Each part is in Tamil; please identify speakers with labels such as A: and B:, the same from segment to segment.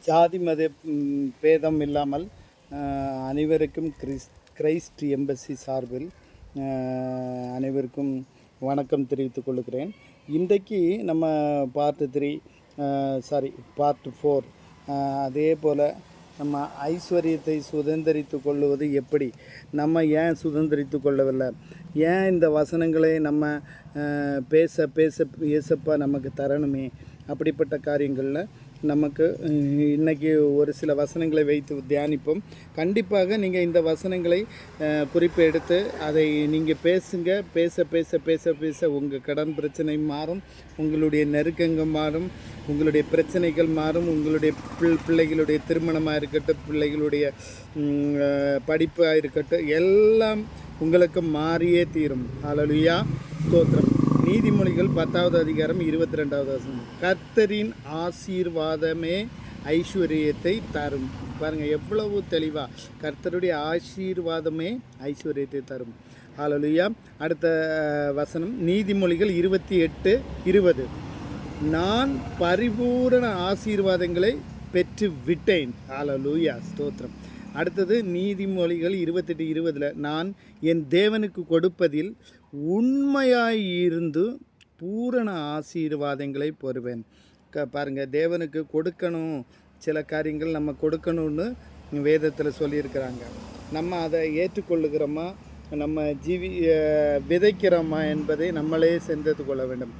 A: ஜாதி மத பேதம் இல்லாமல் அனைவருக்கும் கிரைஸ்ட் எம்பசி சார்பில் அனைவருக்கும் வணக்கம் தெரிவித்துக் கொள்கிறேன். இன்றைக்கு நம்ம பார்ட் 4 அதே போல் நம்ம ஐஸ்வர்யத்தை சுதந்திரித்து கொள்வது எப்படி, நம்ம ஏன் சுதந்திரித்து கொள்ளவில்லை, ஏன் இந்த வசனங்களை நம்ம பேச பேச ஏசப்பா நமக்கு தரணுமே, அப்படிப்பட்ட காரியங்களில் நமக்கு இன்றைக்கி ஒரு சில வசனங்களை வைத்து தியானிப்போம். கண்டிப்பாக நீங்கள் இந்த வசனங்களை குறிப்பு எடுத்து அதை நீங்கள் பேசுங்க. பேச பேச பேச பேச உங்கள் கடன் பிரச்சனை மாறும், உங்களுடைய நெருக்கங்கள் மாறும், உங்களுடைய பிரச்சனைகள் மாறும், உங்களுடைய பிள்ளைகளுடைய திருமணமாக இருக்கட்டும், பிள்ளைகளுடைய படிப்பாக இருக்கட்டும், எல்லாம் உங்களுக்கு மாறியே தீரும். ஹல்லேலூயா, ஸ்தோத்திரம். நீதிமொழிகள் 10வது அதிகாரம் 22வது வசனம். கர்த்தரின் ஆசீர்வாதமே ஐஸ்வர்யத்தை தரும். பாருங்கள் எவ்வளவு தெளிவாக, கர்த்தருடைய ஆசீர்வாதமே ஐஸ்வர்யத்தை தரும். ஹல்லேலூயா. அடுத்த வசனம் நீதிமொழிகள் 28:20. நான் பரிபூரண ஆசீர்வாதங்களை பெற்று விட்டேன். ஹல்லேலூயா, ஸ்தோத்திரம். அடுத்தது நீதிமொழிகள் 28:20. நான் என் தேவனுக்கு கொடுப்பதில் உண்மையாயிருந்து பூரண ஆசீர்வாதங்களை பெறுவேன். பாருங்கள், தேவனுக்கு கொடுக்கணும், சில காரியங்கள் நம்ம கொடுக்கணும்னு வேதத்தில் சொல்லியிருக்கிறாங்க. நம்ம அதை ஏற்றுக்கொள்ளுகிறோமா, நம்ம விதைக்கிறோமா என்பதை நம்மளே சிந்தித்து கொள்ள வேண்டும்.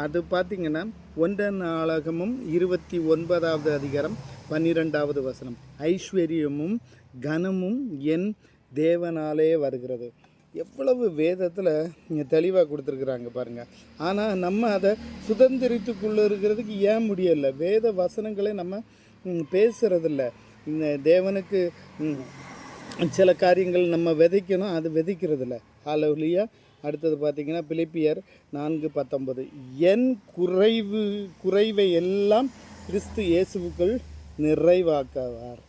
A: அது பார்த்திங்கன்னா 1 நாளாகமும் 29வது அதிகாரம் 12வது வசனம். ஐஸ்வர்யமும் கனமும் என் தேவனாலே வருகிறது. எவ்வளவு வேதத்தில் தெளிவாக கொடுத்துருக்குறாங்க பாருங்கள். ஆனால் நம்ம அதை சுதந்திரித்து கொள்ளுறதுக்கு ஏன் முடியலை? வேத வசனங்களை நம்ம பேசுகிறதில்ல. இந்த தேவனுக்கு சில காரியங்கள் நம்ம விதைக்கணும், அது விதைக்கிறதில்ல. ஹல்லேலூயா. அடுத்தது பார்த்திங்கன்னா பிலிப்பியர் 4:19. என் குறைவை எல்லாம் கிறிஸ்து இயேசுவுக்குள் நிறைவாக்குவார்.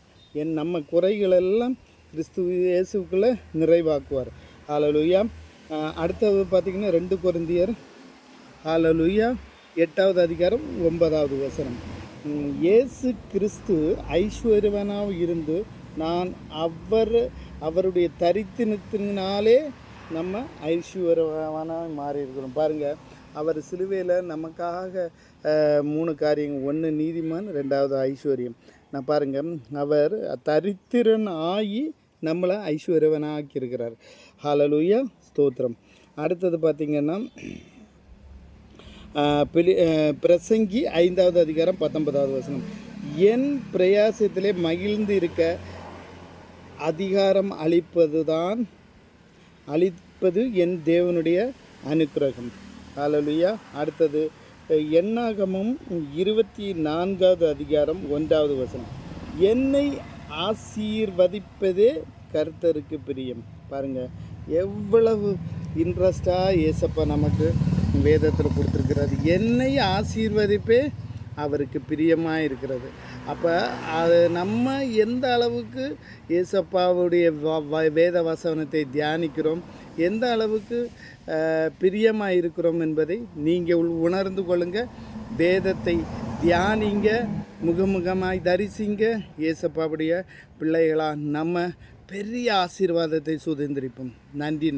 A: நம்ம குறைகளெல்லாம் கிறிஸ்து இயேசுக்குள்ளே நிறைவாக்குவார். ஹல்லேலூயா. அடுத்தது பார்த்திங்கன்னா 2 கொரிந்தியர் ஹல்லேலூயா 8வது அதிகாரம் 9வது வசனம். இயேசு கிறிஸ்து ஐஸ்வர்யவனாக இருந்து நான் அவருடைய தரித்தினத்தினாலே நம்ம ஐஸ்வர்யவனாக மாறி இருக்கிறோம். பாருங்கள், அவர் சிலுவையில் நமக்காக 3 காரியங்கள். 1 நீதிமான், 2வது ஐஸ்வர்யம். நான் பாருங்கள், அவர் தரித்திரன் ஆகி நம்மளை ஐஸ்வர்யவனாக்கி இருக்கிறார். ஹல்லேலூயா, ஸ்தோத்திரம். அடுத்தது பார்த்திங்கன்னா பிரசங்கி 5வது அதிகாரம் 19வது வசனம். என் பிரயாசத்திலே மகிழ்ந்து இருக்க அதிகாரம் அளிப்பது என் தேவனுடைய அனுக்கிரகம். ஹல்லேலூயா. அடுத்தது என்னாகமும் 24வது அதிகாரம் 1வது வசனம். என்னை ஆசீர்வதிப்பதே கர்த்தருக்கு பிரியம். பாருங்கள், எவ்வளவு இன்ட்ரெஸ்டாக ஏசப்பா நமக்கு வேதத்தில் கொடுத்துருக்கிறது. என்னை ஆசீர்வதிப்பே அவருக்கு பிரியமாக இருக்கிறது. அப்போ அது நம்ம எந்த அளவுக்கு ஏசப்பாவுடைய வேத வசனத்தை தியானிக்கிறோம், எந்த அளவுக்கு பிரியமாக இருக்கிறோம் என்பதை நீங்கள் உணர்ந்து கொள்ளுங்கள். வேதத்தை தியானிங்க, முகமுகமாய் தரிசிங்க. ஏசப்பாவுடைய பிள்ளைகளாக நம்ம பெரிய ஆசீர்வாதத்தை சுதந்திரிப்போம். நன்றி.